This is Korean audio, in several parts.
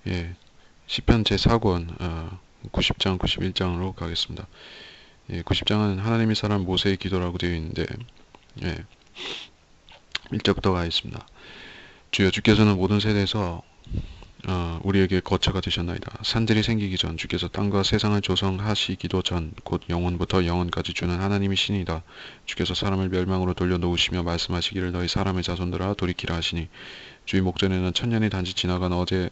예, 시편 제4권 90장 91장으로 가겠습니다. 예, 90장은 하나님이 사람 모세의 기도라고 되어 있는데, 예, 1절부터 가겠습니다. 주여, 주께서는 모든 세대에서 우리에게 거처가 되셨나이다. 산들이 생기기 전 주께서 땅과 세상을 조성하시기도 전 곧 영원부터 영원까지 주는 하나님이시니이다. 주께서 사람을 멸망으로 돌려놓으시며 말씀하시기를 너희 사람의 자손들아 돌이키라 하시니 주의 목전에는 천년이 단지 지나간 어제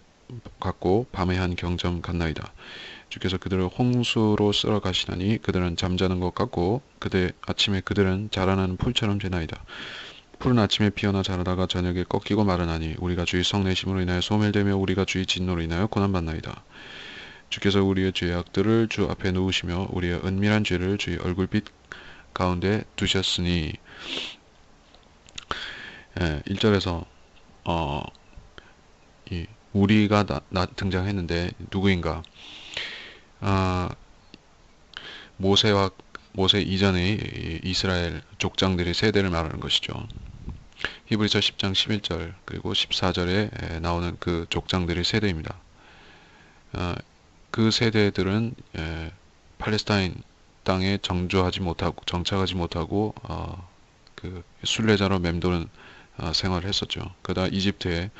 같고 밤의 한 경점 같나이다. 주께서 그들을 홍수로 쓸어 가시나니 그들은 잠자는 것 같고 그대 아침에 그들은 자라나는 풀처럼 되나이다. 풀은 아침에 피어나 자라다가 저녁에 꺾이고 마르나니 우리가 주의 성내심으로 인하여 소멸되며 우리가 주의 진노로 인하여 고난받나이다. 주께서 우리의 죄악들을 주 앞에 놓으시며 우리의 은밀한 죄를 주의 얼굴빛 가운데 두셨으니. 1절에서 이 우리가 등장했는데 누구인가? 모세 이전의 이스라엘 족장들의 세대를 말하는 것이죠. 히브리서 10장 11절 그리고 14절에 나오는 그 족장들의 세대입니다. 그 세대들은 팔레스타인 땅에 정착하지 못하고 그 순례자로 맴도는 생활을 했었죠. 그러다 이집트에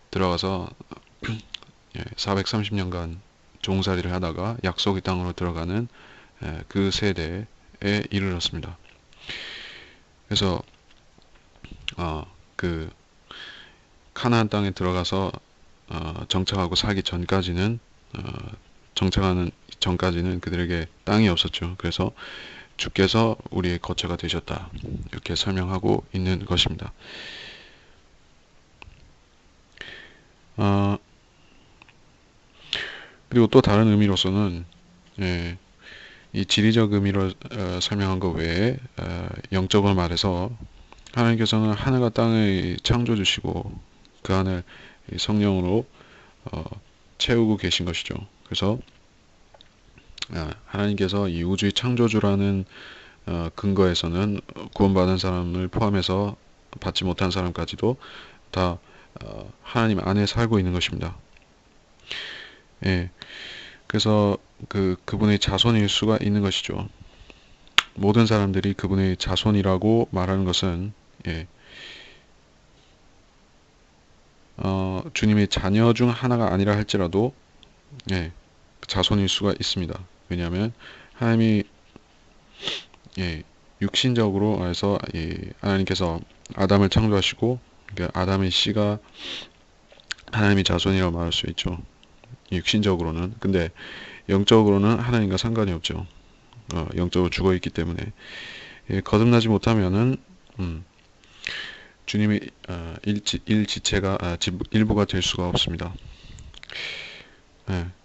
들어가서 430년간 종살이를 하다가 약속의 땅으로 들어가는 그 세대에 이르렀습니다. 그래서 그 카나안 땅에 들어가서 정착하고 살기 전까지는 정착하는 전까지는 그들에게 땅이 없었죠. 그래서 주께서 우리의 거처가 되셨다, 이렇게 설명하고 있는 것입니다. 그리고 또 다른 의미로서는 이 지리적 의미로 설명한 것 외에 영적으로 말해서 하나님께서는 하늘과 땅의 창조주시고 그 안을 성령으로 채우고 계신 것이죠. 그래서 하나님께서 이 우주의 창조주라는 근거에서는 구원받은 사람을 포함해서 받지 못한 사람까지도 다 하나님 안에 살고 있는 것입니다. 그래서 그분의 자손일 수가 있는 것이죠. 모든 사람들이 그분의 자손이라고 말하는 것은 주님의 자녀 중 하나가 아니라 할지라도 자손일 수가 있습니다. 왜냐하면 하나님이 육신적으로 해서 하나님께서 아담을 창조하시고, 그러니까 아담의 씨가 하나님의 자손이라고 말할 수 있죠. 육신적으로는. 근데 영적으로는 하나님과 상관이 없죠. 영적으로 죽어 있기 때문에 거듭나지 못하면은 주님의 일부가 될 수가 없습니다.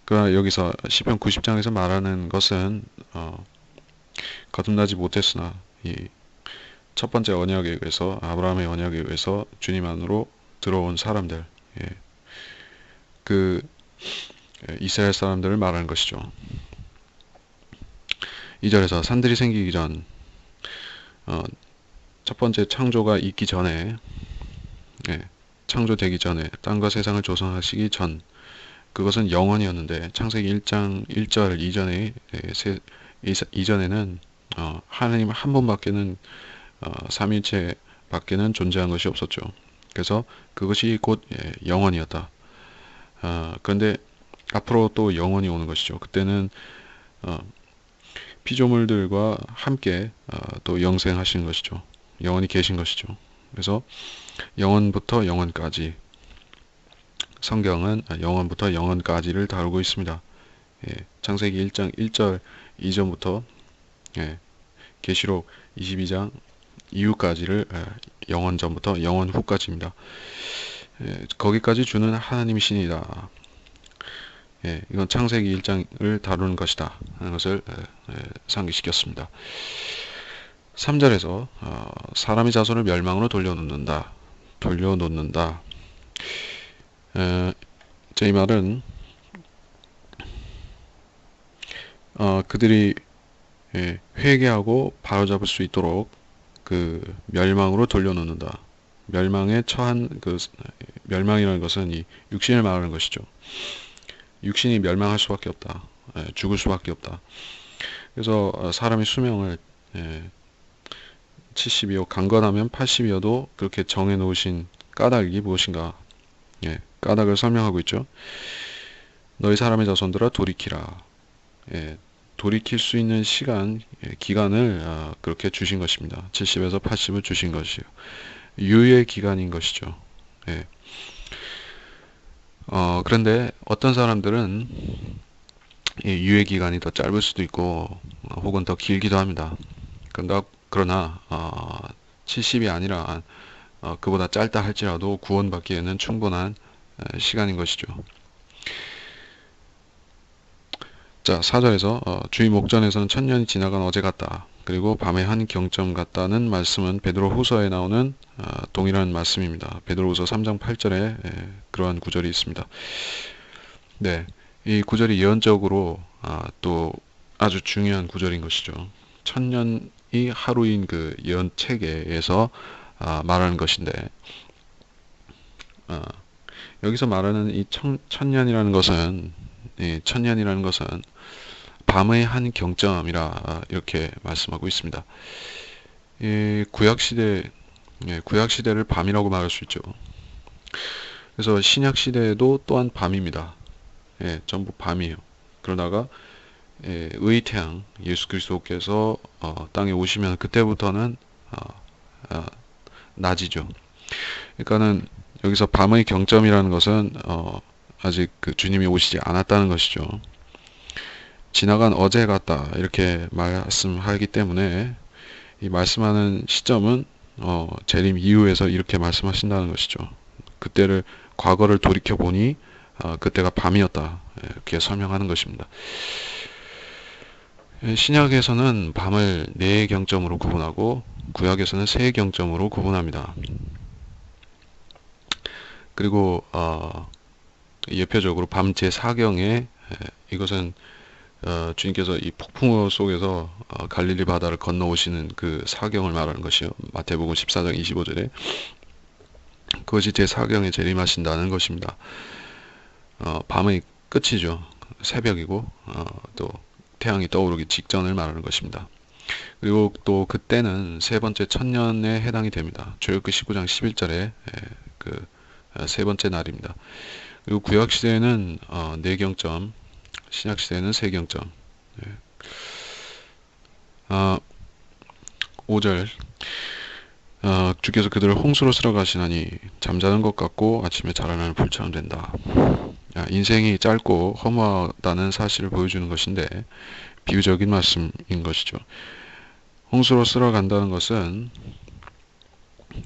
그러나 여기서 시편 90장에서 말하는 것은 거듭나지 못했으나 이 첫 번째 언약에 의해서, 아브라함의 언약에 의해서 주님 안으로 들어온 사람들, 그 이스라엘 사람들을 말하는 것이죠. 2절에서 산들이 생기기 전, 첫 번째 창조가 있기 전에, 창조되기 전에, 땅과 세상을 조성하시기 전, 그것은 영원이었는데 창세기 1장 1절 이전에는 하나님 한 분밖에는 삼위일체 밖에는 존재한 것이 없었죠. 그래서 그것이 곧 영원이었다. 그런데 앞으로 또 영원이 오는 것이죠. 그때는 피조물들과 함께 또 영생하시는 것이죠. 영원히 계신 것이죠. 그래서 영원부터 영원까지, 성경은 영원부터 영원까지를 다루고 있습니다. 창세기 1장 1절 이전부터 계시록 22장 이후까지를 영원 전부터 영원 후까지입니다. 거기까지 주는 하나님이시니다. 이건 창세기 1장을 다루는 것이다 하는 것을 상기시켰습니다. 3절에서 사람의 자손을 멸망으로 돌려놓는다. 이 말은 그들이 회개하고 바로잡을 수 있도록 그 멸망으로 돌려놓는다. 멸망에 처한 그 멸망이라는 것은 이 육신을 말하는 것이죠. 육신이 멸망할 수밖에 없다. 죽을 수밖에 없다. 그래서 사람의 수명을 70이요 강건하면 80이어도 그렇게 정해 놓으신 까닭이 무엇인가? 까닭을 설명하고 있죠. 너희 사람의 자손들아 돌이키라. 돌이킬 수 있는 시간, 기간을 그렇게 주신 것입니다. 70에서 80을 주신 것이요. 유예 기간인 것이죠. 그런데 어떤 사람들은 유예 기간이 더 짧을 수도 있고 혹은 더 길기도 합니다. 그러나 70이 아니라 그보다 짧다 할지라도 구원받기에는 충분한 시간인 것이죠. 자, 4절에서 주의 목전에서는 천년이 지나간 어제 같다. 그리고 밤의 한 경점 같다는 말씀은 베드로 후서에 나오는 동일한 말씀입니다. 베드로 후서 3장 8절에 그러한 구절이 있습니다. 네, 이 구절이 예언적으로 또 아주 중요한 구절인 것이죠. 천년이 하루인 그 예언 체계에서 말하는 것인데 여기서 말하는 이 천년이라는 것은 밤의 한 경점이라 이렇게 말씀하고 있습니다. 이 구약 시대를 밤이라고 말할 수 있죠. 그래서 신약 시대에도 또한 밤입니다. 전부 밤이에요. 그러다가 의태양 예수 그리스도께서 땅에 오시면 그때부터는 낮이죠. 그러니까는 여기서 밤의 경점이라는 것은 아직 그 주님이 오시지 않았다는 것이죠. 지나간 어제 같다 이렇게 말씀하기 때문에 이 말씀하는 시점은 재림 이후에서 이렇게 말씀하신다는 것이죠. 그때를 과거를 돌이켜 보니 그때가 밤이었다 이렇게 설명하는 것입니다. 신약에서는 밤을 네 경점으로 구분하고 구약에서는 세 경점으로 구분합니다. 그리고 예표적으로 밤 제4경에 이것은 주님께서 이 폭풍우 속에서 갈릴리 바다를 건너오시는 그 사경을 말하는 것이요. 마태복음 14장 25절에 그것이 제4경에 재림하신다는 것입니다. 밤의 끝이죠. 새벽이고 또 태양이 떠오르기 직전을 말하는 것입니다. 그리고 또 그때는 세 번째 천년에 해당이 됩니다. 출애굽기 19장 11절에 그 세 번째 날입니다. 그리고 구약 시대에는 네 경점, 신약 시대에는 세 경점. 5절 주께서 그들을 홍수로 쓸어 가시나니 잠자는 것 같고 아침에 자라나는 풀처럼 된다. 인생이 짧고 허무하다는 사실을 보여주는 것인데 비유적인 말씀인 것이죠. 홍수로 쓸어 간다는 것은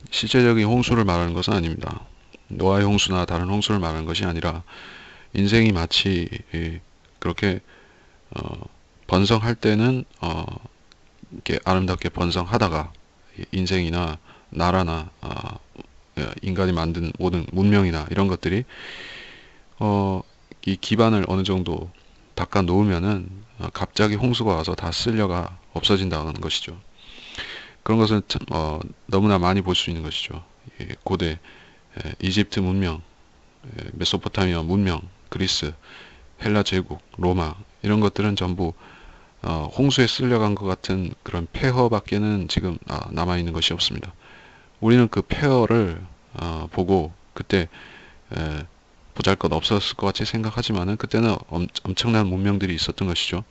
실제적인 홍수를 말하는 것은 아닙니다. 노아의 홍수나 다른 홍수를 말하는 것이 아니라 인생이 마치 그렇게 번성할 때는 이렇게 아름답게 번성하다가 인생이나 나라나 인간이 만든 모든 문명이나 이런 것들이 이 기반을 어느 정도 닦아 놓으면은 갑자기 홍수가 와서 다 쓸려가 없어진다는 것이죠. 그런 것은 너무나 많이 볼 수 있는 것이죠. 고대 이집트 문명, 메소포타미아 문명, 그리스, 헬라 제국, 로마 이런 것들은 전부 홍수에 쓸려간 것 같은 그런 폐허밖에는 지금 남아 있는 것이 없습니다. 우리는 그 폐허를 보고 그때 보잘것 없었을 것 같이 생각하지만은 그때는 엄청난 문명들이 있었던 것이죠.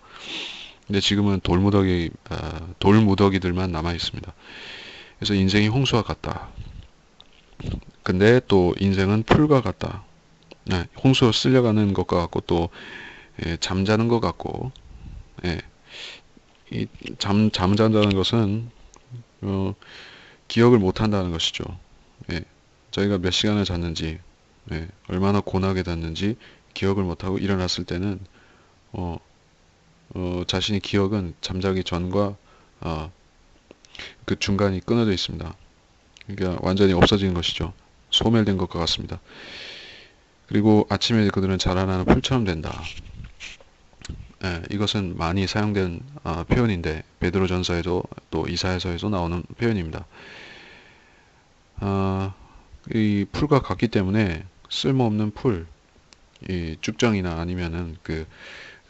근데 지금은 돌무더기들만 남아 있습니다. 그래서 인생이 홍수와 같다. 근데 또 인생은 풀과 같다. 홍수로 쓸려가는 것과 같고 또 잠자는 것 같고 이 잠잔다는 것은 기억을 못 한다는 것이죠. 저희가 몇 시간을 잤는지 얼마나 고나게 잤는지 기억을 못하고 일어났을 때는 자신의 기억은 잠자기 전과 그 중간이 끊어져 있습니다. 그러니까 완전히 없어지는 것이죠. 소멸된 것과 같습니다. 그리고 아침에 그들은 자라나는 풀처럼 된다. 이것은 많이 사용된 표현인데 베드로전서에도 또 이사야서에도 나오는 표현입니다. 이 풀과 같기 때문에 쓸모없는 풀, 이 쭉정이나 아니면은 그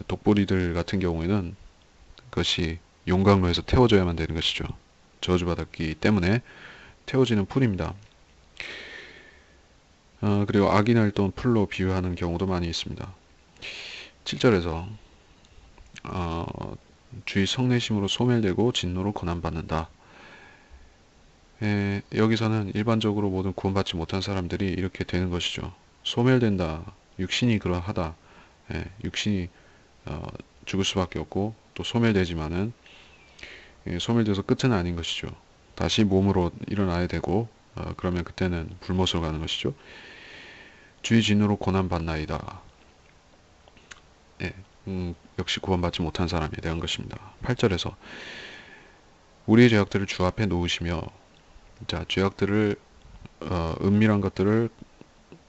독보리들 같은 경우에는 그것이 용광로에서 태워져야만 되는 것이죠. 저주받았기 때문에 태워지는 풀입니다. 그리고 악인을 또 풀로 비유하는 경우도 많이 있습니다. 7절에서 주의 성내심으로 소멸되고 진노로 고난받는다. 여기서는 일반적으로 모든 구원받지 못한 사람들이 이렇게 되는 것이죠. 소멸된다. 육신이 그러하다. 육신이 죽을 수밖에 없고 또 소멸되지만은 소멸돼서 끝은 아닌 것이죠. 다시 몸으로 일어나야 되고 그러면 그때는 불못으로 가는 것이죠. 주의 진노로 고난받나이다. 역시 구원받지 못한 사람에 대한 것입니다. 8절에서 우리의 죄악들을 주 앞에 놓으시며, 자, 죄악들을 은밀한 것들을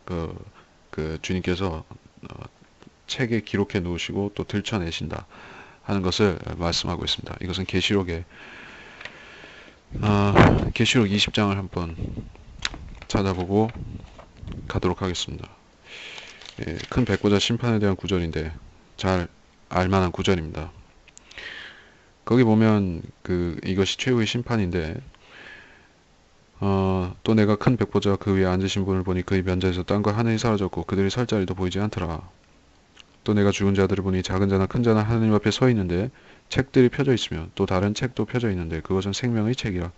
그 주님께서 책에 기록해 놓으시고 또 들춰내신다 하는 것을 말씀하고 있습니다. 이것은 계시록에 계시록 20장을 한번 찾아보고 가도록 하겠습니다. 큰 백보자 심판에 대한 구절인데 잘 알만한 구절입니다. 거기 보면 이것이 최후의 심판인데 또 내가 큰 백보자 그 위에 앉으신 분을 보니 그의 면자에서 땅과 하늘이 사라졌고 그들이 설 자리도 보이지 않더라. 또 내가 죽은 자들을 보니 작은 자나 큰 자나 하나님 앞에 서 있는데 책들이 펴져 있으며 또 다른 책도 펴져 있는데 그것은 생명의 책이라.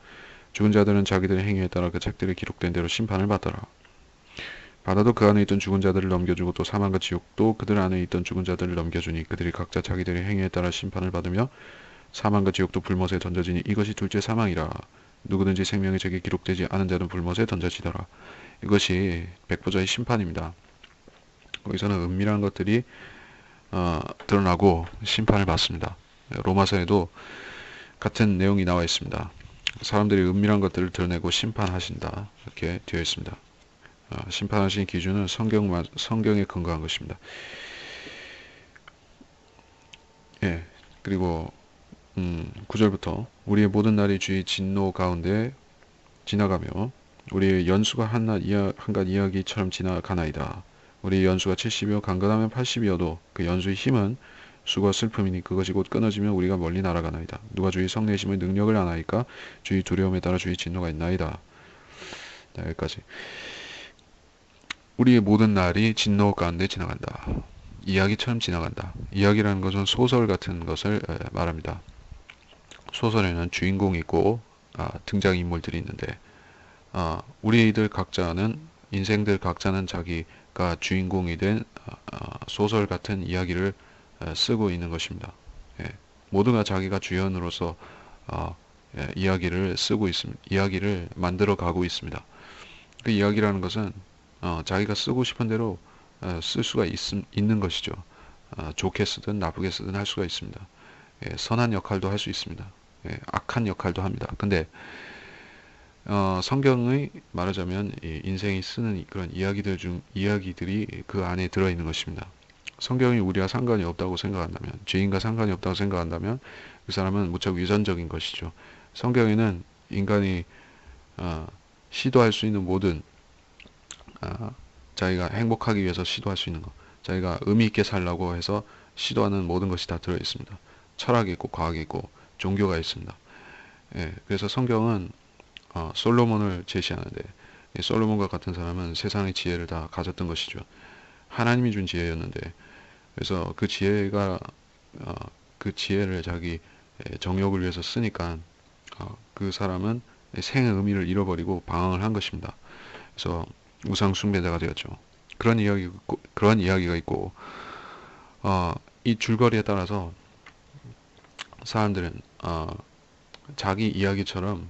죽은 자들은 자기들의 행위에 따라 그 책들이 기록된 대로 심판을 받더라. 바다도 그 안에 있던 죽은 자들을 넘겨주고 또 사망과 지옥도 그들 안에 있던 죽은 자들을 넘겨주니 그들이 각자 자기들의 행위에 따라 심판을 받으며 사망과 지옥도 불못에 던져지니 이것이 둘째 사망이라. 누구든지 생명의 책에 기록되지 않은 자는 불못에 던져지더라. 이것이 백보자의 심판입니다. 거기서는 은밀한 것들이 드러나고 심판을 받습니다. 로마서에도 같은 내용이 나와 있습니다. 사람들이 은밀한 것들을 드러내고 심판하신다 이렇게 되어 있습니다. 심판하신 기준은 성경에 근거한 것입니다. 그리고 9절부터 우리의 모든 날이 주의 진노 가운데 지나가며 우리의 연수가 한갓 이야기처럼 지나가나이다. 우리의 연수가 70이요 강건하면 80이어도 그 연수의 힘은 수고 슬픔이니 그것이 곧 끊어지면 우리가 멀리 날아가나이다. 누가 주의 성내심의 능력을 아나이까? 주의 두려움에 따라 주의 진노가 있나이다. 여기까지. 우리의 모든 날이 진노 가운데 지나간다. 이야기처럼 지나간다. 이야기라는 것은 소설 같은 것을 말합니다. 소설에는 주인공이 있고 등장인물들이 있는데 우리들 각자는 인생들 각자는 자기가 주인공이 된 소설 같은 이야기를 쓰고 있는 것입니다. 모두가 자기가 주연으로서 이야기를 쓰고 있습니다. 이야기를 만들어 가고 있습니다. 그 이야기라는 것은 자기가 쓰고 싶은 대로 쓸 수가 있는 것이죠. 좋게 쓰든 나쁘게 쓰든 할 수가 있습니다. 선한 역할도 할 수 있습니다. 악한 역할도 합니다. 근데 성경의 말하자면 인생이 쓰는 그런 이야기들이 그 안에 들어있는 것입니다. 성경이 우리와 상관이 없다고 생각한다면, 죄인과 상관이 없다고 생각한다면 그 사람은 무척 위선적인 것이죠. 성경에는 인간이 시도할 수 있는 모든 자기가 행복하기 위해서 시도할 수 있는 것, 자기가 의미 있게 살라고 해서 시도하는 모든 것이 다 들어 있습니다. 철학이 있고 과학이 있고 종교가 있습니다. 그래서 성경은 솔로몬을 제시하는데 솔로몬과 같은 사람은 세상의 지혜를 다 가졌던 것이죠. 하나님이 준 지혜였는데 그래서 그 지혜가 그 지혜를 자기 정욕을 위해서 쓰니까 그 사람은 생의 의미를 잃어버리고 방황을 한 것입니다. 그래서 우상 숭배자가 되었죠. 그런 이야기가 있고 이 줄거리에 따라서 사람들은 자기 이야기처럼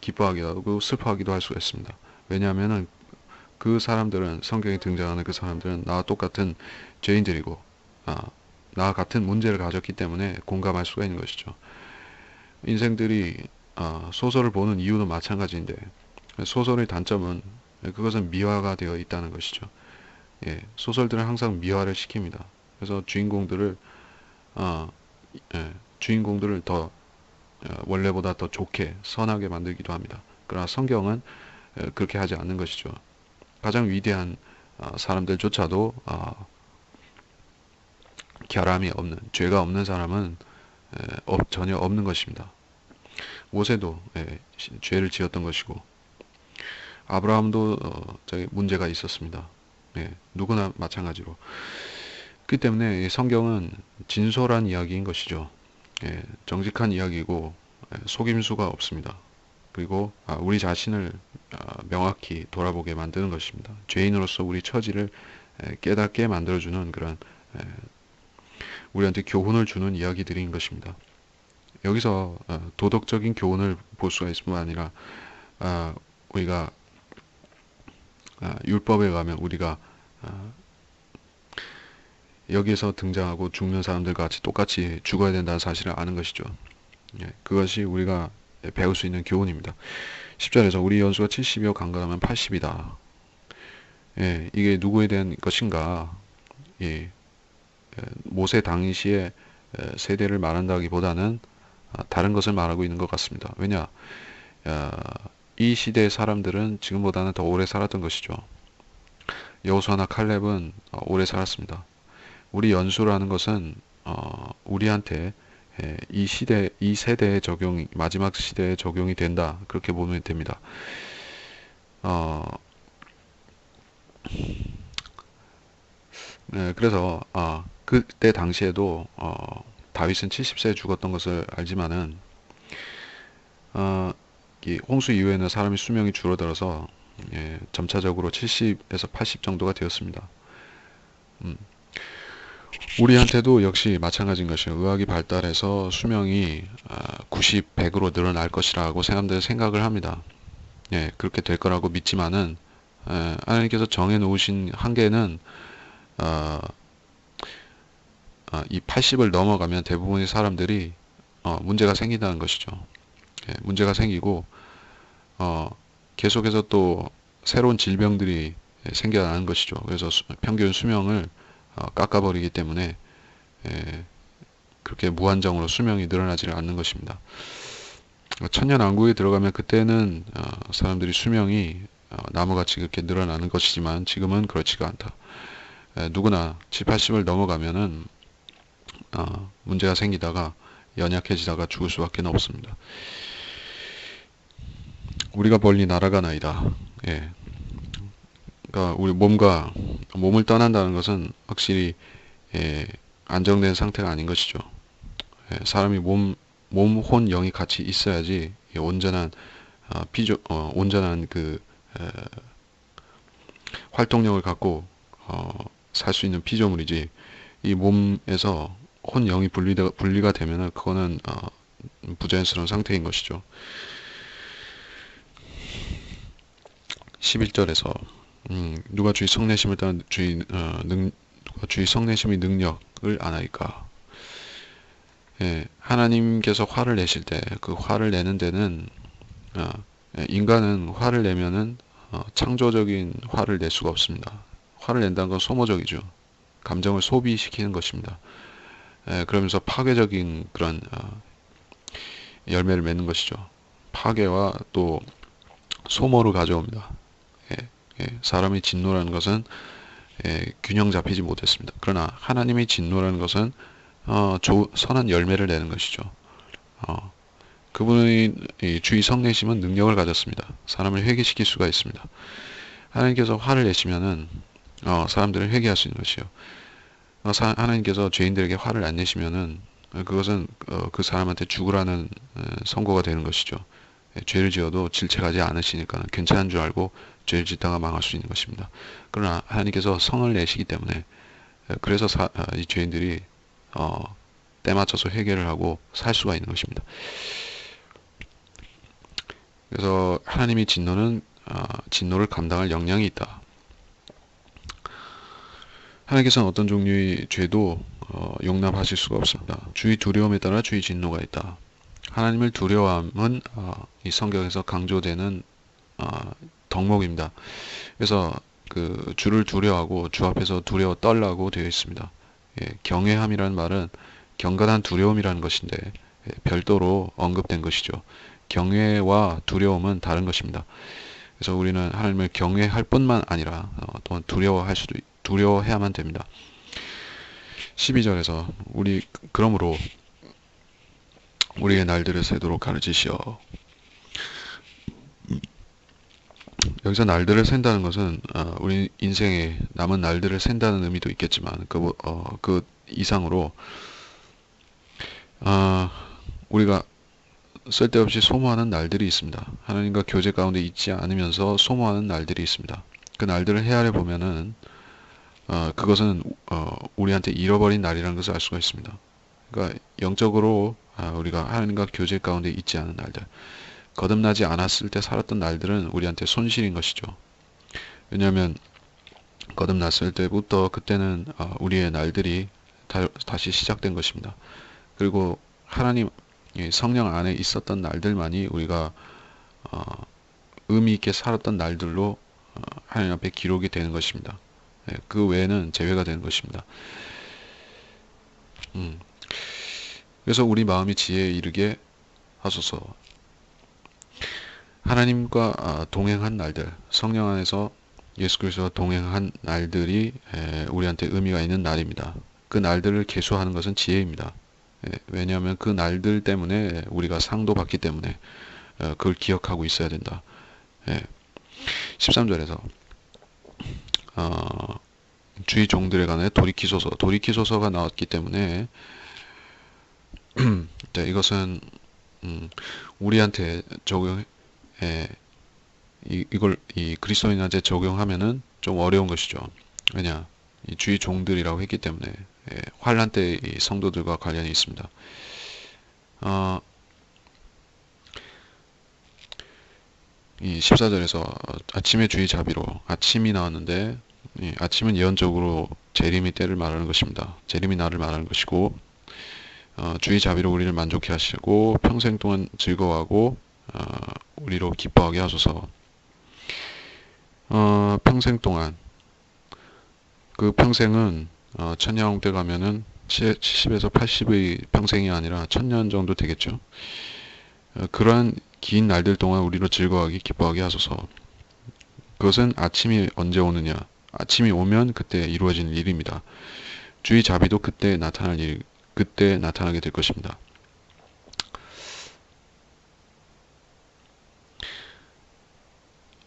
기뻐하기도 하고 슬퍼하기도 할 수가 있습니다. 왜냐하면은 그 사람들은 성경에 등장하는 그 사람들은 나와 똑같은 죄인들이고 나와 같은 문제를 가졌기 때문에 공감할 수가 있는 것이죠. 인생들이 소설을 보는 이유도 마찬가지인데 소설의 단점은 그것은 미화가 되어 있다는 것이죠. 소설들은 항상 미화를 시킵니다. 그래서 주인공들을 더 원래보다 더 좋게 선하게 만들기도 합니다. 그러나 성경은 그렇게 하지 않는 것이죠. 가장 위대한 사람들조차도 결함이 없는, 죄가 없는 사람은 전혀 없는 것입니다. 모세도 죄를 지었던 것이고, 아브라함도 저기 문제가 있었습니다. 누구나 마찬가지로. 그렇기 때문에 성경은 진솔한 이야기인 것이죠. 정직한 이야기고 속임수가 없습니다. 그리고 우리 자신을 명확히 돌아보게 만드는 것입니다. 죄인으로서 우리 처지를 깨닫게 만들어주는 그런 우리한테 교훈을 주는 이야기들인 것입니다. 여기서 도덕적인 교훈을 볼 수가 있을 뿐만 아니라 우리가 율법에 가면 우리가 여기에서 등장하고 죽는 사람들과 같이 똑같이 죽어야 된다는 사실을 아는 것이죠. 그것이 우리가 배울 수 있는 교훈입니다. 10절에서 우리 연수가 70이요 강건하면 80이다. 이게 누구에 대한 것인가? 모세 당시의 세대를 말한다기보다는 다른 것을 말하고 있는 것 같습니다. 왜냐? 이 시대의 사람들은 지금보다는 더 오래 살았던 것이죠. 여호수아나 칼렙은 오래 살았습니다. 우리 연수라는 것은 우리한테 이 시대, 이 세대의 적용이 마지막 시대에 적용이 된다. 그렇게 보면 됩니다. 그래서 그때 당시에도 다윗은 70세에 죽었던 것을 알지만은 이 홍수 이후에는 사람의 수명이 줄어들어서 점차적으로 70에서 80 정도가 되었습니다. 우리한테도 역시 마찬가지인 것이에요. 의학이 발달해서 수명이 90, 100으로 늘어날 것이라고 사람들은 생각을 합니다. 그렇게 될 거라고 믿지만은 하나님께서 정해 놓으신 한계는 이 80을 넘어가면 대부분의 사람들이 문제가 생긴다는 것이죠. 문제가 생기고 계속해서 또 새로운 질병들이 생겨나는 것이죠. 그래서 평균 수명을 깎아버리기 때문에 그렇게 무한정으로 수명이 늘어나지 않는 것입니다. 천년왕국에 들어가면 그때는 사람들이 수명이 나무같이 그렇게 늘어나는 것이지만 지금은 그렇지가 않다. 누구나 7, 80을 넘어가면은 문제가 생기다가 연약해지다가 죽을 수밖에 없습니다. 우리가 멀리 날아가나이다. 그러니까 우리 몸을 떠난다는 것은 확실히 안정된 상태가 아닌 것이죠. 사람이 몸, 혼, 영이 같이 있어야지 온전한 온전한 그 활동력을 갖고 살 수 있는 피조물이지. 이 몸에서 혼, 영이 분리가 되면은 그거는 부자연스러운 상태인 것이죠. 11절에서 누가 주의 성내심을 따라 누가 주의 성내심의 능력을 아나이까. 하나님께서 화를 내실 때 그 화를 내는 데는 인간은 화를 내면은 창조적인 화를 낼 수가 없습니다. 화를 낸다는 건 소모적이죠. 감정을 소비시키는 것입니다. 그러면서 파괴적인 그런 열매를 맺는 것이죠. 파괴와 또 소모를 가져옵니다. 사람의 진노라는 것은 균형 잡히지 못했습니다. 그러나 하나님의 진노라는 것은 선한 열매를 내는 것이죠. 그분의 주의 성내심은 능력을 가졌습니다. 사람을 회개시킬 수가 있습니다. 하나님께서 화를 내시면은 사람들은 회개할 수 있는 것이요. 하나님께서 죄인들에게 화를 안 내시면은 그것은 그 사람한테 죽으라는 선고가 되는 것이죠. 죄를 지어도 질책하지 않으시니까 괜찮은 줄 알고 죄를 짓다가 망할 수 있는 것입니다. 그러나 하나님께서 성을 내시기 때문에 그래서 이 죄인들이 때 맞춰서 회개를 하고 살 수가 있는 것입니다. 그래서 하나님의 진노는 진노를 감당할 역량이 있다. 하나님께서는 어떤 종류의 죄도 용납하실 수가 없습니다. 주의 두려움에 따라 주의 진노가 있다. 하나님을 두려워함은 이 성경에서 강조되는 덕목입니다. 그래서 그 주를 두려워하고 주 앞에서 두려워 떨라고 되어 있습니다. 경외함이라는 말은 경건한 두려움이라는 것인데 별도로 언급된 것이죠. 경외와 두려움은 다른 것입니다. 그래서 우리는 하나님을 경외할 뿐만 아니라 또한 두려워해야만 됩니다. 12절에서 그러므로 우리의 날들을 세도록 가르치시어. 여기서 날들을 센다는 것은 우리 인생의 남은 날들을 센다는 의미도 있겠지만 그 이상으로 우리가 쓸데없이 소모하는 날들이 있습니다. 하나님과 교제 가운데 있지 않으면서 소모하는 날들이 있습니다. 그 날들을 헤아려 보면은 그것은 우리한테 잃어버린 날이라는 것을 알 수가 있습니다. 그러니까 영적으로 우리가 하나님과 교제 가운데 있지 않은 날들, 거듭나지 않았을 때 살았던 날들은 우리한테 손실인 것이죠. 왜냐하면 거듭났을 때부터 그때는 우리의 날들이 다시 시작된 것입니다. 그리고 하나님 성령 안에 있었던 날들만이 우리가 의미 있게 살았던 날들로 하나님 앞에 기록이 되는 것입니다. 그 외에는 제외가 되는 것입니다. 그래서 우리 마음이 지혜에 이르게 하소서. 하나님과 동행한 날들, 성령 안에서 예수 그리스도와 동행한 날들이 우리한테 의미가 있는 날입니다. 그 날들을 계수하는 것은 지혜입니다. 왜냐하면 그 날들 때문에 우리가 상도 받기 때문에 그걸 기억하고 있어야 된다. 13절에서 주의 종들에 관해 돌이키소서가 나왔기 때문에 네, 이것은 우리한테 이걸 그리스도인한테 적용하면은 좀 어려운 것이죠. 왜냐, 이 주의 종들이라고 했기 때문에 환란 때 이 성도들과 관련이 있습니다. 이 14절에서 아침의 주의 자비로 아침이 나왔는데 아침은 예언적으로 재림의 때를 말하는 것입니다. 재림의 날을 말하는 것이고 주의 자비로 우리를 만족해 하시고 평생 동안 즐거워하고 우리로 기뻐하게 하소서. 평생 동안 그 평생은 천년왕 때 가면은 70에서 80의 평생이 아니라 1000년 정도 되겠죠. 그러한 긴 날들 동안 우리로 즐거워하게 기뻐하게 하소서. 그것은 아침이 언제 오느냐? 아침이 오면 그때 이루어지는 일입니다. 주의 자비도 그때 나타나게 될 것입니다.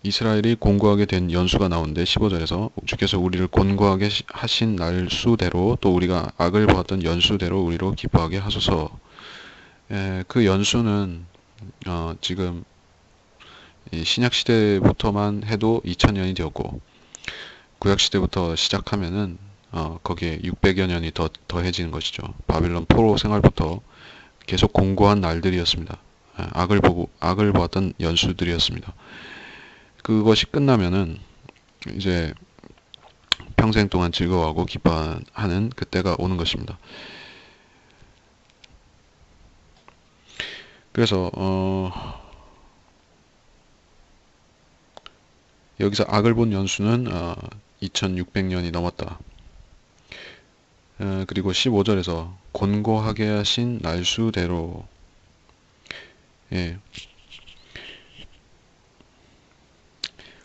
이스라엘이 곤고하게 된 연수가 나오는데 15절에서 주께서 우리를 곤고하게 하신 날수대로 또 우리가 악을 보았던 연수대로 우리로 기뻐하게 하소서. 그 연수는 지금 신약 시대부터만 해도 2000년이 되었고 구약 시대부터 시작하면은 거기에 600여 년이 더해지는 것이죠. 바빌론 포로 생활부터 계속 공고한 날들이었습니다. 악을 보았던 연수들이었습니다. 그것이 끝나면은 이제 평생 동안 즐거워하고 기뻐하는 그때가 오는 것입니다. 그래서 여기서 악을 본 연수는 2600년이 넘었다. 그리고 15절에서 곤고하게 하신 날수대로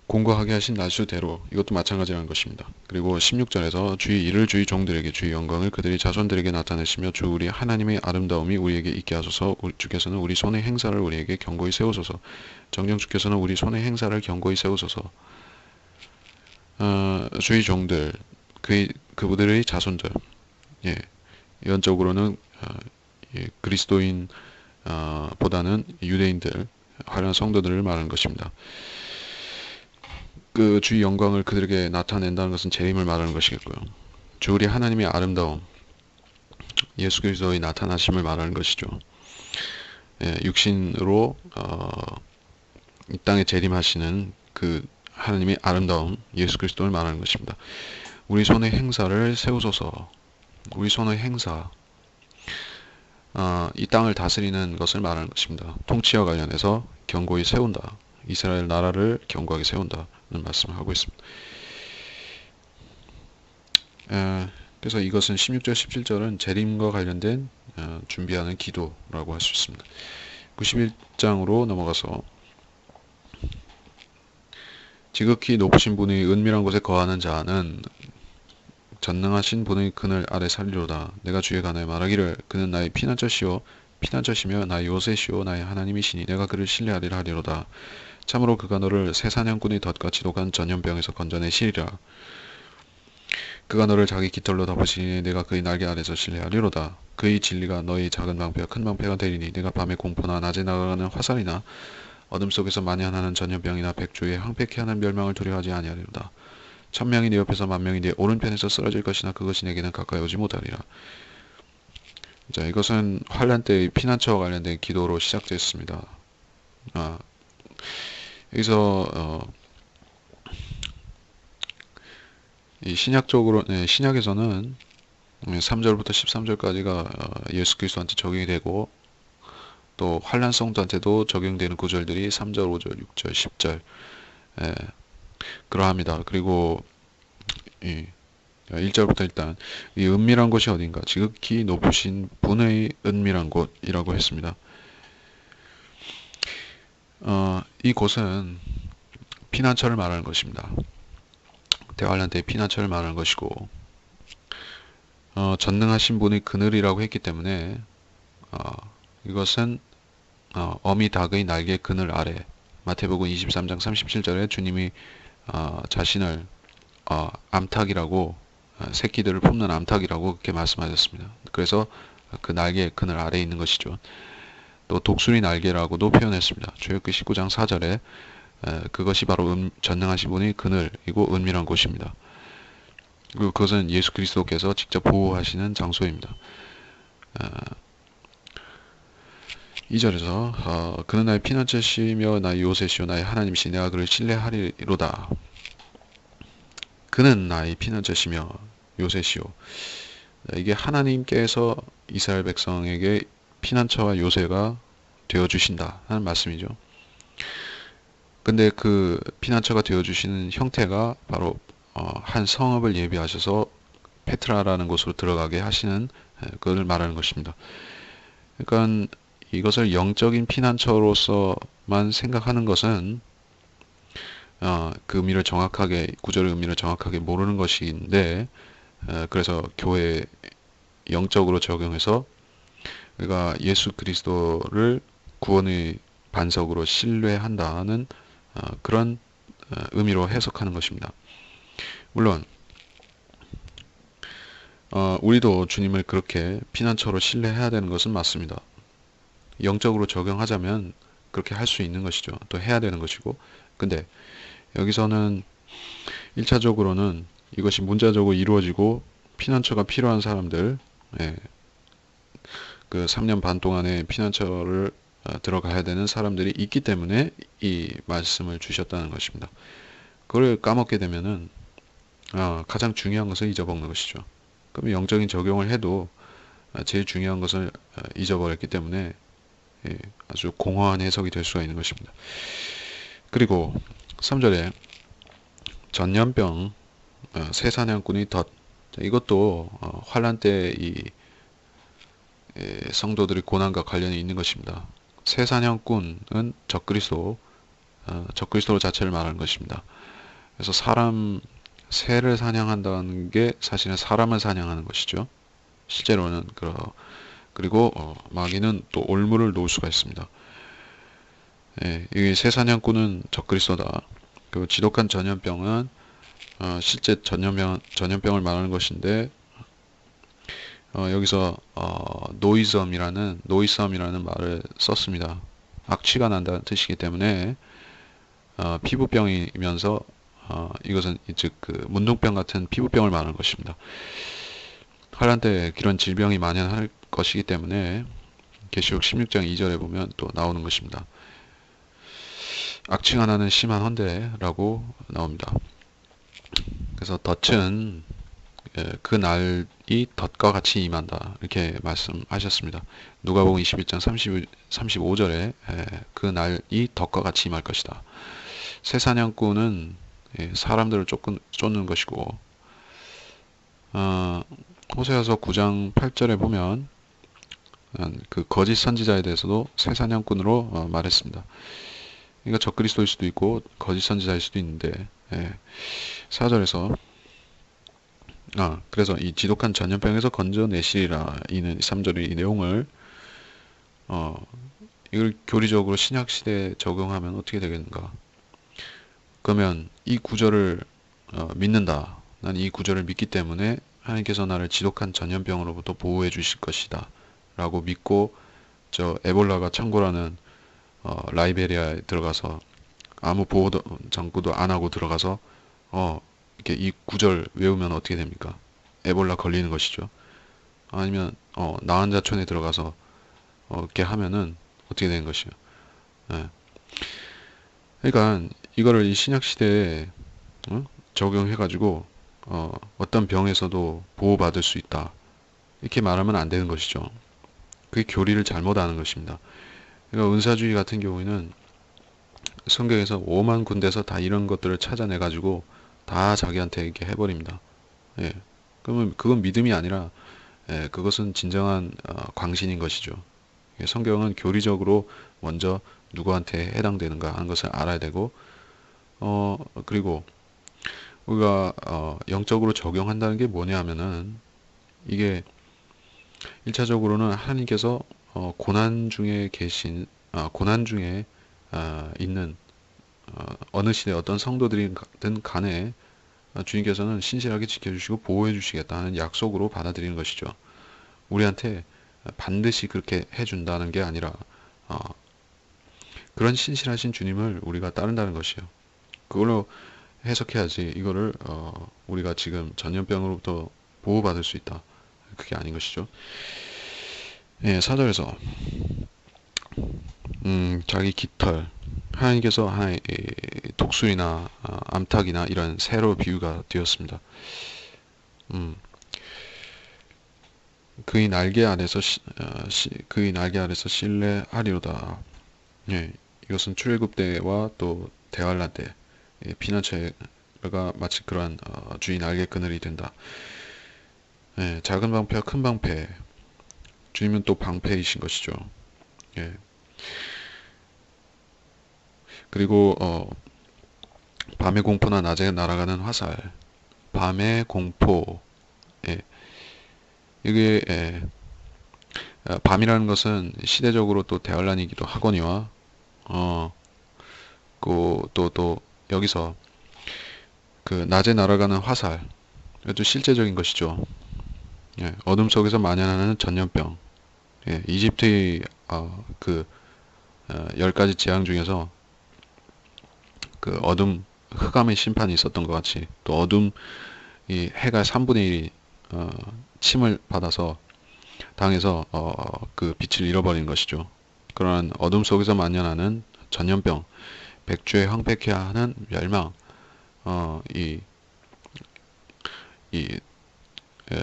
공고하게 하신 날수대로 이것도 마찬가지라는 것입니다. 그리고 16절에서 주의 일을 주의 종들에게 주의 영광을 그들의 자손들에게 나타내시며 주 우리 하나님의 아름다움이 우리에게 있게 하소서. 주께서는 우리 손의 행사를 우리에게 경고히 세우소서. 정녕 주께서는 우리 손의 행사를 경고히 세우소서. 주의 종들 그들의 자손들 예언적으로는 그리스도인 보다는 유대인들 화려한 성도들을 말하는 것입니다. 그 주의 영광을 그들에게 나타낸다는 것은 재림을 말하는 것이겠고요. 주 우리 하나님의 아름다움, 예수 그리스도의 나타나심을 말하는 것이죠. 육신으로 이 땅에 재림하시는 그 하나님의 아름다움, 예수 그리스도를 말하는 것입니다. 우리 손의 행사를 세우소서. 우리 손의 행사, 이 땅을 다스리는 것을 말하는 것입니다. 통치와 관련해서 견고히 세운다. 이스라엘 나라를 견고하게 세운다는 말씀을 하고 있습니다. 그래서 이것은 16절, 17절은 재림과 관련된 준비하는 기도라고 할 수 있습니다. 91장으로 넘어가서 지극히 높으신 분의 은밀한 곳에 거하는 자는 전능하신 분의 그늘 아래 살리로다. 내가 주에 관하여 말하기를 그는 나의 피난처시요 피난처시며 나의 요새시요 나의 하나님이시니 내가 그를 신뢰하리라 하리로다. 참으로 그가 너를 새 사냥꾼의 덫과 지독한 전염병에서 건져내시리라. 그가 너를 자기 깃털로 덮으시니 내가 그의 날개 아래서 신뢰하리로다. 그의 진리가 너의 작은 방패와 큰 방패가 되리니 내가 밤에 공포나 낮에 나가는 화살이나 어둠 속에서 만연하는 전염병이나 백조의 황폐케 하는 멸망을 두려워하지 아니하리로다. 천명이 내 옆에서 만명이 내 오른편에서 쓰러질 것이나 그것이 내게는 가까이 오지 못하리라. 자, 이것은 환란 때의 피난처와 관련된 기도로 시작됐습니다. 여기서 이 신약적으로 신약에서는 3절부터 13절까지가 예수 그리스도한테 적용이 되고 또 환란 성도한테도 적용되는 구절들이 3절, 5절, 6절, 10절 그러합니다. 그리고 1절부터 일단 이 은밀한 곳이 어딘가 지극히 높으신 분의 은밀한 곳이라고 했습니다. 이 곳은 피난처를 말하는 것입니다. 대환란 때 피난처를 말하는 것이고 전능하신 분의 그늘이라고 했기 때문에 이것은 어미 닭의 날개 그늘 아래 마태복음 23장 37절에 주님이 자신을 암탉이라고 새끼들을 품는 암탉이라고 그렇게 말씀하셨습니다. 그래서 그 날개 그늘 아래에 있는 것이죠. 또 독수리 날개라고도 표현했습니다. 출애굽기 19장 4절에 그것이 바로 전능하신 분의 그늘이고 은밀한 곳입니다. 그리고 그것은 예수 그리스도께서 직접 보호하시는 장소입니다. 2절에서 그는 나의 피난처시며 나의 요새시요 나의 하나님이시 내가 그를 신뢰하리로다. 그는 나의 피난처시며 요새시요. 이게 하나님께서 이스라엘 백성에게 피난처와 요새가 되어주신다 하는 말씀이죠. 근데 그 피난처가 되어주시는 형태가 바로 한 성읍을 예비하셔서 페트라라는 곳으로 들어가게 하시는 그걸 말하는 것입니다. 그러니까 이것을 영적인 피난처로서만 생각하는 것은 그 의미를 정확하게 구절의 의미를 정확하게 모르는 것인데 그래서 교회 영적으로 적용해서 우리가 예수 그리스도를 구원의 반석으로 신뢰한다는 그런 의미로 해석하는 것입니다. 물론 우리도 주님을 그렇게 피난처로 신뢰해야 되는 것은 맞습니다. 영적으로 적용하자면 그렇게 할 수 있는 것이죠. 또 해야 되는 것이고. 근데 여기서는 1차적으로는 이것이 문자적으로 이루어지고 피난처가 필요한 사람들, 그 3년 반 동안의 피난처를 들어가야 되는 사람들이 있기 때문에 이 말씀을 주셨다는 것입니다. 그걸 까먹게 되면은 가장 중요한 것을 잊어먹는 것이죠. 그럼 영적인 적용을 해도 제일 중요한 것을 잊어버렸기 때문에 아주 공허한 해석이 될 수가 있는 것입니다. 그리고 3절에 전염병, 새사냥꾼의 덫, 이것도 환란 때 이 성도들의 고난과 관련이 있는 것입니다. 새사냥꾼은 적그리스도 자체를 말하는 것입니다. 그래서 새를 사냥한다는 게 사실은 사람을 사냥하는 것이죠. 실제로는 그리고 마귀는 또 올무를 놓을 수가 있습니다. 이 새사냥꾼은 적그리스도다. 그리고 지독한 전염병은 실제 전염병을 말하는 것인데 여기서 노이섬이라는 말을 썼습니다. 악취가 난다는 뜻이기 때문에 피부병이면서 이것은 즉 그 문둥병 같은 피부병을 말하는 것입니다. 환란 때 이런 질병이 만연할 것이기 때문에 계시록 16장 2절에 보면 또 나오는 것입니다. 악취가 나는 심한 헌데라고 나옵니다. 그래서 덫은 그 날이 덫과 같이 임한다 이렇게 말씀하셨습니다. 누가복음 21장 35절에 그 날이 덫과 같이 임할 것이다. 새사냥꾼은 사람들을 쫓는 것이고 호세아서 9장 8절에 보면 그 거짓 선지자에 대해서도 새사냥꾼으로 말했습니다. 그러니까 적그리스도일 수도 있고 거짓 선지자일 수도 있는데 4절에서 그래서 이 지독한 전염병에서 건져내시리라 이는 3절의 이 내용을 어, 이걸 교리적으로 신약 시대에 적용하면 어떻게 되겠는가? 그러면 이 구절을 믿는다. 난 이 구절을 믿기 때문에 하나님께서 나를 지독한 전염병으로부터 보호해 주실 것이다. 라고 믿고 저 에볼라가 창궐하는 라이베리아에 들어가서 아무 보호 장구도 안 하고 들어가서 이렇게 이 구절 외우면 어떻게 됩니까? 에볼라 걸리는 것이죠. 아니면 나한자촌에 들어가서 이렇게 하면은 어떻게 되는 것이요? 예. 그러니까 이거를 이 신약 시대에 적용해가지고 어떤 병에서도 보호받을 수 있다. 이렇게 말하면 안 되는 것이죠. 그게 교리를 잘못하는 것입니다. 그러니까 은사주의 같은 경우에는 성경에서 오만 군데서 다 이런 것들을 찾아내가지고 다 자기한테 이렇게 해버립니다. 예. 그러면 그건 믿음이 아니라 그것은 진정한 광신인 것이죠. 성경은 교리적으로 먼저 누구한테 해당되는가 하는 것을 알아야 되고 그리고 우리가 영적으로 적용한다는 게 뭐냐 하면은 이게 1차적으로는 하나님께서 고난 중에 계신 고난 중에 있는 어느 시대 어떤 성도들이든 간에 주님께서는 신실하게 지켜주시고 보호해 주시겠다는 약속으로 받아들이는 것이죠. 우리한테 반드시 그렇게 해준다는 게 아니라 그런 신실하신 주님을 우리가 따른다는 것이요. 그걸로 해석해야지 이거를 우리가 지금 전염병으로부터 보호받을 수 있다. 그게 아닌 것이죠. 예, 4절에서 자기 깃털 하나님께서 하나의 독수리나 암탉이나 이런 새로 비유가 되었습니다. 그의 날개 아래서 그의 날개 아래서 신뢰하리로다. 예, 이것은 출애굽 때와 또 대환란 때 피난처가 마치 그러한 주의 날개 그늘이 된다. 예, 작은 방패와 큰 방패, 주님은 또 방패이신 것이죠. 예. 그리고 밤의 공포나 낮에 날아가는 화살, 밤의 공포. 예. 이게 밤이라는 것은 시대적으로 또 대환란이기도 하거니와 또 여기서 그 낮에 날아가는 화살, 이것도 실제적인 것이죠. 예, 어둠 속에서 만연하는 전염병. 예, 이집트의 그 10가지 재앙 중에서 그 어둠 흑암의 심판이 있었던 것 같이 또 어둠 이 해가 3분의 1이 침을 받아서 당해서 그 빛을 잃어버린 것이죠. 그러한 어둠 속에서 만연하는 전염병, 백주에 황폐케 하는 멸망, 이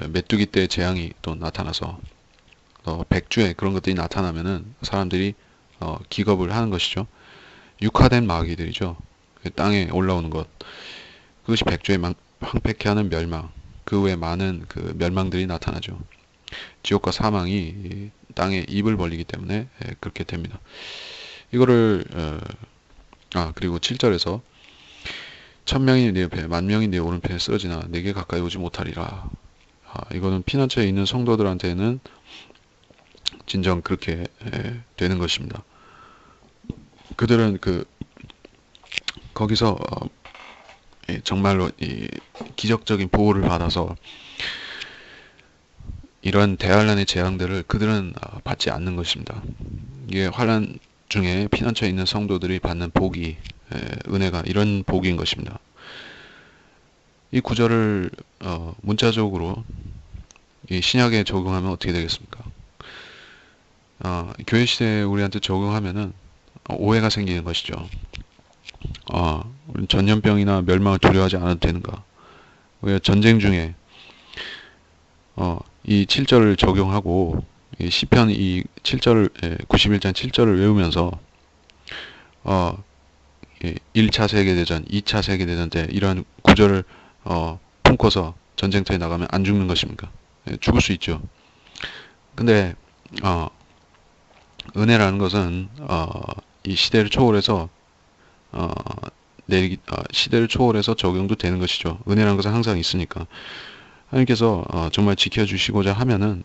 메뚜기 때 재앙이 또 나타나서 백주에 그런 것들이 나타나면은 사람들이 기겁을 하는 것이죠. 육화된 마귀들이죠. 땅에 올라오는 것. 그것이 백주에 황폐케 하는 멸망. 그 외에 많은 그 멸망들이 나타나죠. 지옥과 사망이 땅에 입을 벌리기 때문에 그렇게 됩니다. 이거를 그리고 7절에서 1000명이 네 옆에 10,000명이 네 오른편에 쓰러지나 내게 가까이 오지 못하리라. 이거는 피난처에 있는 성도들한테는 진정 그렇게 되는 것입니다. 그들은 거기서 정말로 이 기적적인 보호를 받아서 이런 대환란의 재앙들을 그들은 받지 않는 것입니다. 이게 환란 중에 피난처에 있는 성도들이 받는 복이 은혜가 이런 복인 것입니다. 이 구절을 문자적으로 이 신약에 적용하면 어떻게 되겠습니까? 교회 시대에 우리한테 적용하면은 오해가 생기는 것이죠. 전염병이나 멸망을 두려워하지 않아도 되는가? 왜 전쟁 중에 이 7절을 적용하고 이 시편 이 7절을 91장 7절을 외우면서 1차 세계대전, 2차 세계대전 때 이러한 구절을 품고서 전쟁터에 나가면 안 죽는 것입니까? 죽을 수 있죠. 근데 은혜라는 것은 이 시대를 초월해서 시대를 초월해서 적용도 되는 것이죠. 은혜라는 것은 항상 있으니까. 하나님께서 정말 지켜주시고자 하면은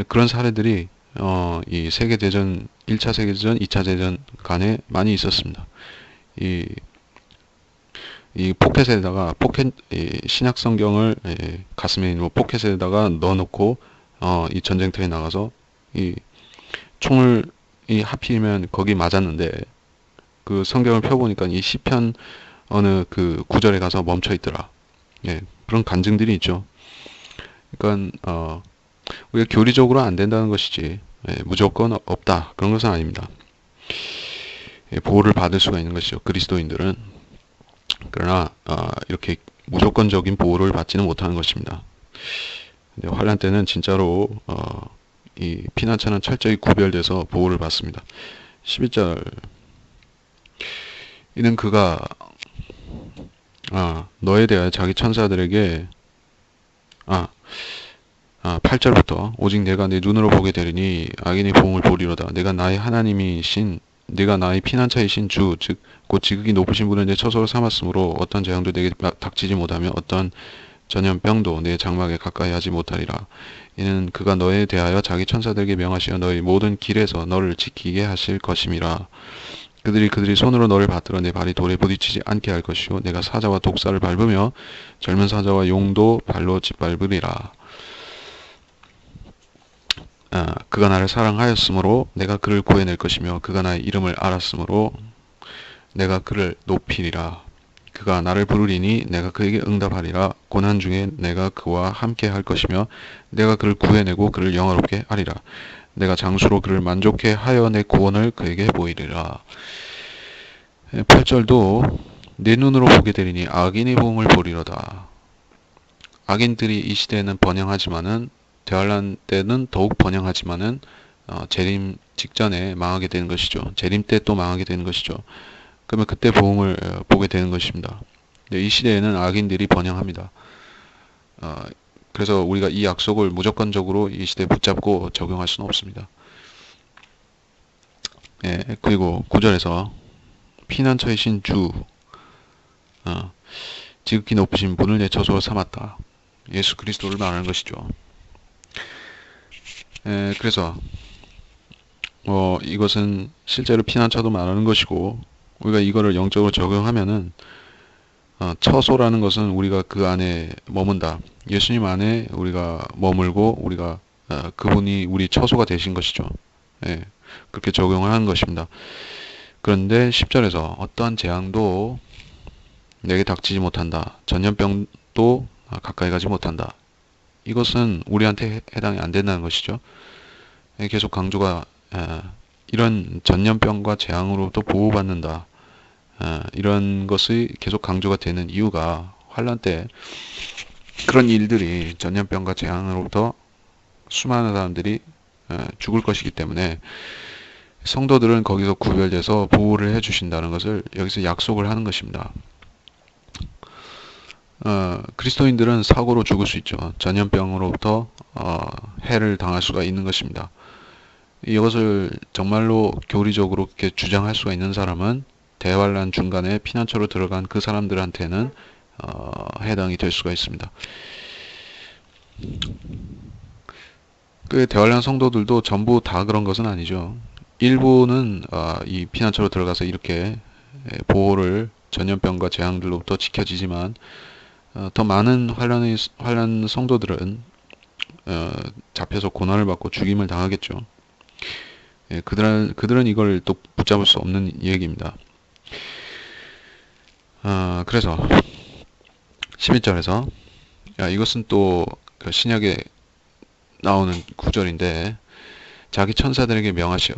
그런 사례들이 이 세계대전 1차 세계대전, 2차 대전 간에 많이 있었습니다. 이, 이 포켓에다가 이 신약 성경을 가슴에 있는 포켓에다가 넣어놓고 이 전쟁터에 나가서 이 총을 하필이면 거기 맞았는데 그 성경을 펴보니까 이 시편 어느 그 구절에 가서 멈춰 있더라. 예, 그런 간증들이 있죠. 그러니까 우리가 교리적으로 안 된다는 것이지 무조건 없다 그런 것은 아닙니다. 보호를 받을 수가 있는 것이죠. 그리스도인들은. 그러나 이렇게 무조건적인 보호를 받지는 못하는 것입니다. 근데 환란 때는 진짜로 이 피난처는 철저히 구별돼서 보호를 받습니다. 11절 이는 그가 너에 대하여 자기 천사들에게 8절부터 오직 내가 내 눈으로 보게 되리니 악인의 보응을 보리로다. 내가 나의 하나님이신 내가 나의 피난처이신 주 즉 곧 지극히 높으신 분을 내 처소로 삼았으므로 어떤 재앙도 내게 닥치지 못하며 어떤 전염병도 내 장막에 가까이 하지 못하리라. 이는 그가 너에 대하여 자기 천사들에게 명하시어 너의 모든 길에서 너를 지키게 하실 것임이라. 그들이 손으로 너를 받들어 내 발이 돌에 부딪히지 않게 할 것이요 내가 사자와 독사를 밟으며 젊은 사자와 용도 발로 짓밟으리라. 그가 나를 사랑하였으므로 내가 그를 구해낼 것이며 그가 나의 이름을 알았으므로 내가 그를 높이리라. 그가 나를 부르리니 내가 그에게 응답하리라. 고난 중에 내가 그와 함께 할 것이며 내가 그를 구해내고 그를 영화롭게 하리라. 내가 장수로 그를 만족해 하여 내 구원을 그에게 보이리라. 8절도 내 눈으로 보게 되리니 악인의 보응을 보리로다. 악인들이 이 시대에는 번영하지만은 대환란 때는 더욱 번영하지만은 재림 직전에 망하게 되는 것이죠. 재림 때 또 망하게 되는 것이죠. 그러면 그때 보응을 보게 되는 것입니다. 이 시대에는 악인들이 번영합니다. 그래서 우리가 이 약속을 무조건적으로 이 시대에 붙잡고 적용할 수는 없습니다. 예, 그리고 9절에서 피난처이신 주 지극히 높으신 분을 내 처소로 삼았다. 예수 그리스도를 말하는 것이죠. 예, 그래서 이것은 실제로 피난처도 말하는 것이고 우리가 이거를 영적으로 적용하면은 처소라는 것은 우리가 그 안에 머문다. 예수님 안에 우리가 머물고 우리가 그분이 우리 처소가 되신 것이죠. 예, 그렇게 적용을 하는 것입니다. 그런데 10절에서 어떠한 재앙도 내게 닥치지 못한다. 전염병도 가까이 가지 못한다. 이것은 우리한테 해당이 안 된다는 것이죠. 예, 계속 강조가 이런 전염병과 재앙으로부터 보호받는다. 이런 것이 계속 강조가 되는 이유가 환란 때 그런 일들이 전염병과 재앙으로부터 수많은 사람들이 죽을 것이기 때문에 성도들은 거기서 구별돼서 보호를 해주신다는 것을 여기서 약속을 하는 것입니다. 그리스도인들은 사고로 죽을 수 있죠. 전염병으로부터 해를 당할 수가 있는 것입니다. 이것을 정말로 교리적으로 이렇게 주장할 수가 있는 사람은 대환란 중간에 피난처로 들어간 그 사람들한테는 해당이 될 수가 있습니다. 그 대환란 성도들도 전부 다 그런 것은 아니죠. 일부는 이 피난처로 들어가서 이렇게 보호를 전염병과 재앙들로부터 지켜지지만 더 많은 환란 성도들은 잡혀서 고난을 받고 죽임을 당하겠죠. 예, 그들은 이걸 또 붙잡을 수 없는 얘기입니다. 그래서 11절에서 이것은 또 그 신약에 나오는 구절인데 자기 천사들에게 명하시어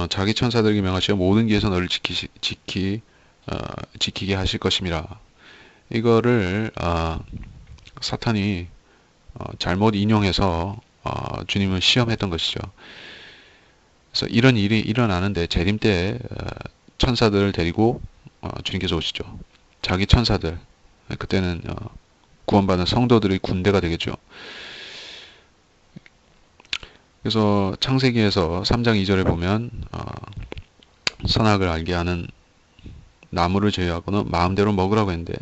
자기 천사들에게 명하시어 모든 길에서 너를 지키게 하실 것임이라. 이거를 사탄이 잘못 인용해서 주님을 시험했던 것이죠. 그래서 이런 일이 일어나는데 재림 때 천사들을 데리고 주님께서 오시죠. 자기 천사들, 그때는 구원받은 성도들의 군대가 되겠죠. 그래서 창세기에서 3장 2절에 보면 선악을 알게 하는 나무를 제외하고는 마음대로 먹으라고 했는데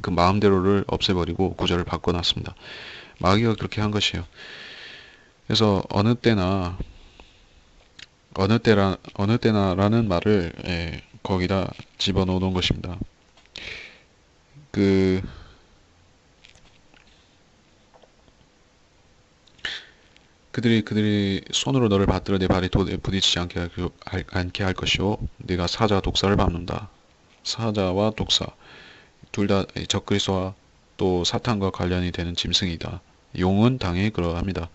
그 마음대로를 없애버리고 구절을 바꿔놨습니다. 마귀가 그렇게 한 것이에요. 그래서 어느 때나라는 말을 거기다 집어넣은 것입니다. 그 그들이 손으로 너를 받들어 내 발이 돌에 부딪히지 않게 할 것이요 네가 사자와 독사를 밟는다. 사자와 독사 둘 다 적그리스도와 또 사탄과 관련이 되는 짐승이다. 용은 당연히 그러합니다.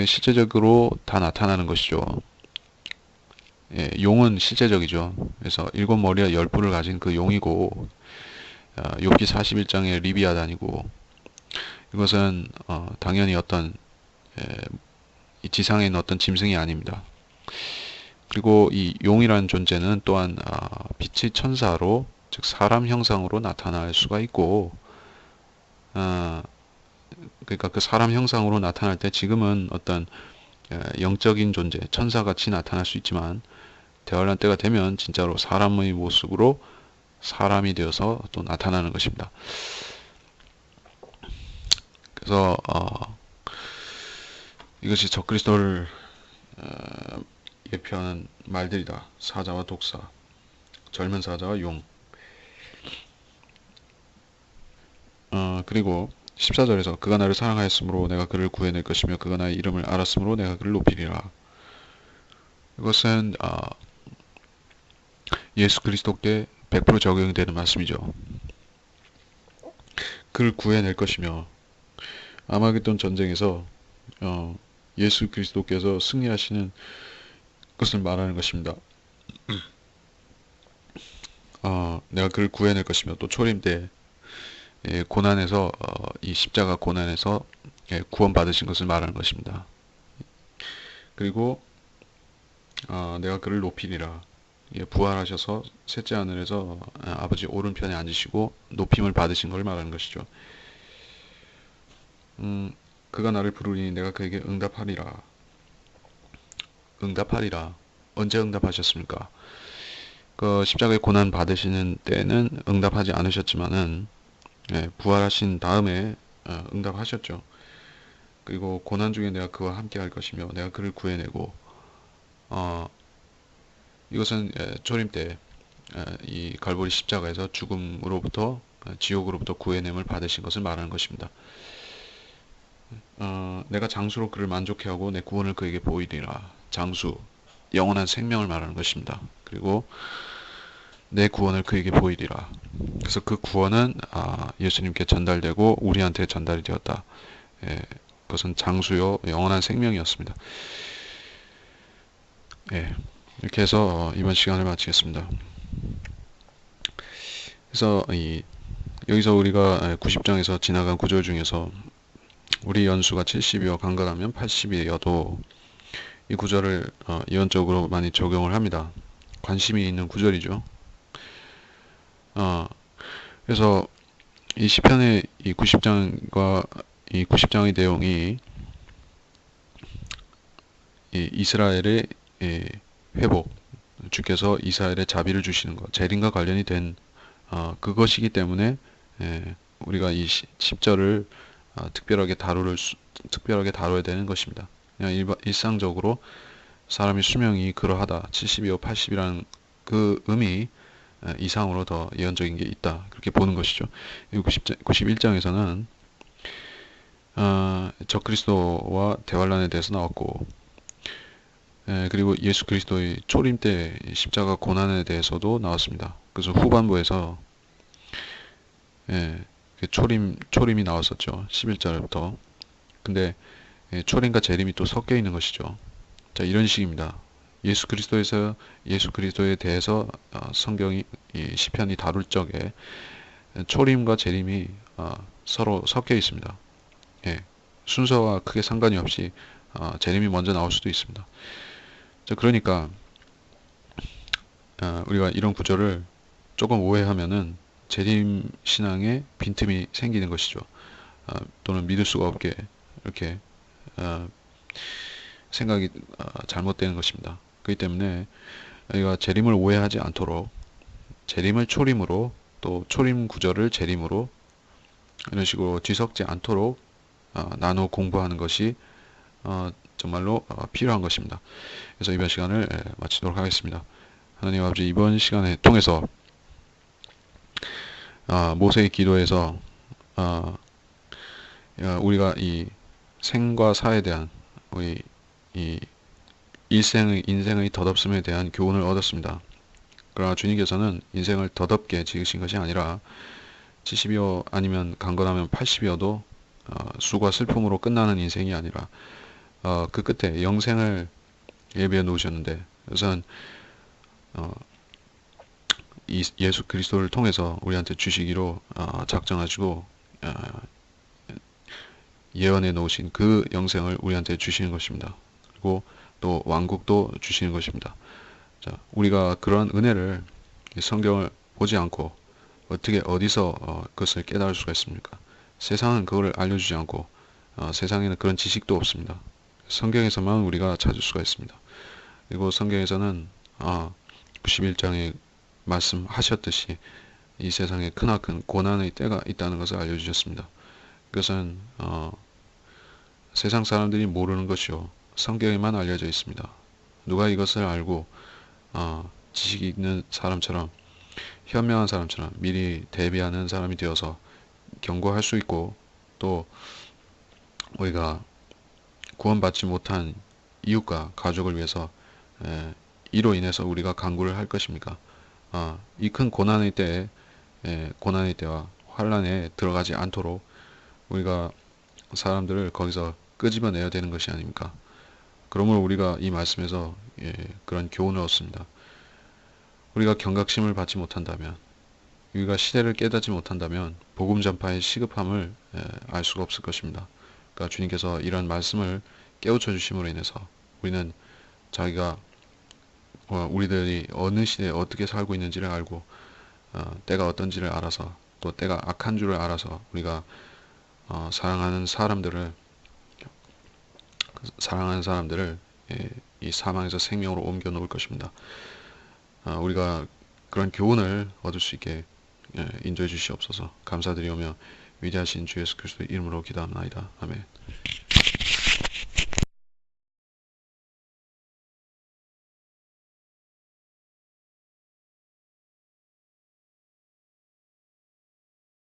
실제적으로 다 나타나는 것이죠. 용은 실제적이죠. 그래서 일곱 머리와 열 뿔을 가진 그 용이고 욥기 41장의 리비아단이고 이것은 당연히 어떤 이 지상에 있는 어떤 짐승이 아닙니다. 그리고 이 용이라는 존재는 또한 빛의 천사로 즉 사람 형상으로 나타날 수가 있고 그러니까 그 사람 형상으로 나타날 때 지금은 어떤 영적인 존재 천사같이 나타날 수 있지만 대환란 때가 되면 진짜로 사람의 모습으로 사람이 되어서 또 나타나는 것입니다. 그래서 이것이 적그리스도를 예표하는 말들이다. 사자와 독사, 젊은 사자와 용. 그리고 14절에서 그가 나를 사랑하였으므로 내가 그를 구해낼 것이며 그가 나의 이름을 알았으므로 내가 그를 높이리라. 이것은 예수 그리스도께 100% 적용되는 말씀이죠. 그를 구해낼 것이며 아마겟돈 전쟁에서 예수 그리스도께서 승리하시는 것을 말하는 것입니다. 내가 그를 구해낼 것이며 또 초림 때 고난에서 이 십자가 고난에서 구원받으신 것을 말하는 것입니다. 그리고 내가 그를 높이리라. 부활하셔서 셋째 하늘에서 아버지 오른편에 앉으시고 높임을 받으신 것을 말하는 것이죠. 그가 나를 부르니 내가 그에게 응답하리라. 응답하리라. 언제 응답하셨습니까? 그 십자가의 고난 받으시는 때는 응답하지 않으셨지만은 부활하신 다음에 응답하셨죠. 그리고 고난 중에 내가 그와 함께 할 것이며 내가 그를 구해내고 이것은 초림 때 이 갈보리 십자가에서 죽음으로부터 지옥으로부터 구해냄을 받으신 것을 말하는 것입니다. 내가 장수로 그를 만족해 하고 내 구원을 그에게 보이리라. 장수, 영원한 생명을 말하는 것입니다. 그리고 내 구원을 그에게 보이리라. 그래서 그 구원은 예수님께 전달되고 우리한테 전달이 되었다. 그것은 장수요 영원한 생명이었습니다. 이렇게 해서 이번 시간을 마치겠습니다. 그래서 여기서 우리가 90장에서 지나간 구절 중에서 우리 연수가 70이어 강건하면 80이어도 이 구절을 예언적으로 많이 적용을 합니다. 관심이 있는 구절이죠. 그래서 이 시편의 이 90장과 이 90장의 내용이 이 이스라엘의 회복, 주께서 이스라엘의 자비를 주시는 것, 재림과 관련이 된 그것이기 때문에 우리가 이 10절을 특별하게 다뤄야 되는 것입니다. 그냥 일상적으로 사람의 수명이 그러하다, 70이요 80이라는 그 의미 이상으로 더 예언적인 게 있다, 그렇게 보는 것이죠. 91장에서는 적그리스도와 대환란에 대해서 나왔고, 그리고 예수 그리스도의 초림 때 십자가 고난에 대해서도 나왔습니다. 그래서 후반부에서 초림이 나왔었죠. 11절부터. 근데 초림과 재림이 또 섞여 있는 것이죠. 자, 이런 식입니다. 예수 그리스도에 대해서 성경이 시편이 다룰 적에 초림과 재림이 서로 섞여 있습니다. 순서와 크게 상관이 없이 재림이 먼저 나올 수도 있습니다. 자, 그러니까 우리가 이런 구절을 조금 오해하면은 재림 신앙에 빈틈이 생기는 것이죠. 또는 믿을 수가 없게 이렇게 생각이 잘못되는 것입니다. 그렇기 때문에 우리가 재림을 오해하지 않도록 재림을 초림으로 또 초림 구절을 재림으로 이런 식으로 뒤섞지 않도록 나눠 공부하는 것이 정말로 필요한 것입니다. 그래서 이번 시간을 마치도록 하겠습니다. 하나님 아버지, 이번 시간에 통해서 모세의 기도에서 우리가 이 생과 사에 대한 우리 이 인생의 덧없음에 대한 교훈을 얻었습니다. 그러나 주님께서는 인생을 덧없게 지으신 것이 아니라 70이요 아니면 강건하면 80이어도 수고와 슬픔으로 끝나는 인생이 아니라 그 끝에 영생을 예비해 놓으셨는데, 우선 이 예수 그리스도를 통해서 우리한테 주시기로 작정하시고 예언해 놓으신 그 영생을 우리한테 주시는 것입니다. 그리고 또 왕국도 주시는 것입니다. 자, 우리가 그런 은혜를 성경을 보지 않고 어떻게 어디서 그것을 깨달을 수가 있습니까? 세상은 그거를 알려주지 않고 세상에는 그런 지식도 없습니다. 성경에서만 우리가 찾을 수가 있습니다. 그리고 성경에서는 91장에 말씀하셨듯이 이 세상에 크나큰 고난의 때가 있다는 것을 알려주셨습니다. 그것은 세상 사람들이 모르는 것이요, 성경에만 알려져 있습니다. 누가 이것을 알고 지식이 있는 사람처럼, 현명한 사람처럼 미리 대비하는 사람이 되어서 경고할 수 있고, 또 우리가 구원받지 못한 이웃과 가족을 위해서 이로 인해서 우리가 간구를 할 것입니까? 이 큰 고난의 때와 환란에 들어가지 않도록 우리가 사람들을 거기서 끄집어내야 되는 것이 아닙니까? 그러므로 우리가 이 말씀에서 그런 교훈을 얻습니다. 우리가 경각심을 받지 못한다면, 우리가 시대를 깨닫지 못한다면 복음 전파의 시급함을 알 수가 없을 것입니다. 그러니까 주님께서 이런 말씀을 깨우쳐 주심으로 인해서 우리는 자기가 우리들이 어느 시대에 어떻게 살고 있는지를 알고 때가 어떤지를 알아서, 또 때가 악한 줄을 알아서 우리가 사랑하는 사람들을 이 사망에서 생명으로 옮겨 놓을 것입니다. 우리가 그런 교훈을 얻을 수 있게 인도해 주시옵소서. 감사드리오며 위대하신 주 예수 그리스도의 이름으로 기도합나이다. 아멘.